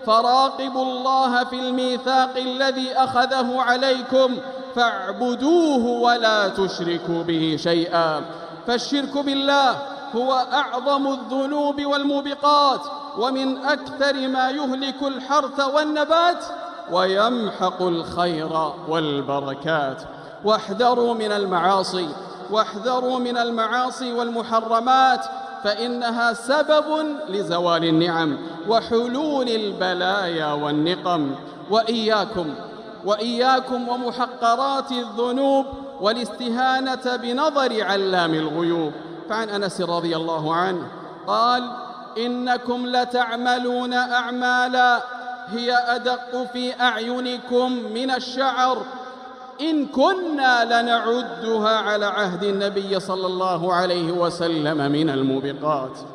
فراقبوا الله في الميثاق الذي أخذه عليكم فاعبدوه ولا تشركوا به شيئا. فالشرك بالله هو أعظم الذنوب والموبقات، ومن أكثر ما يهلك الحرث والنبات ويمحق الخير والبركات. واحذروا من المعاصي والمحرمات، فإنها سبب لزوال النعم وحلول البلايا والنقم. وإياكم ومحقرات الذنوب والاستهانة بنظر علام الغيوب. فعن أنس رضي الله عنه قال: إنكم لتعملون أعمالا هي أدق في أعينكم من الشعر إن كنا لنعدها على عهد النبي صلى الله عليه وسلم من الموبقات.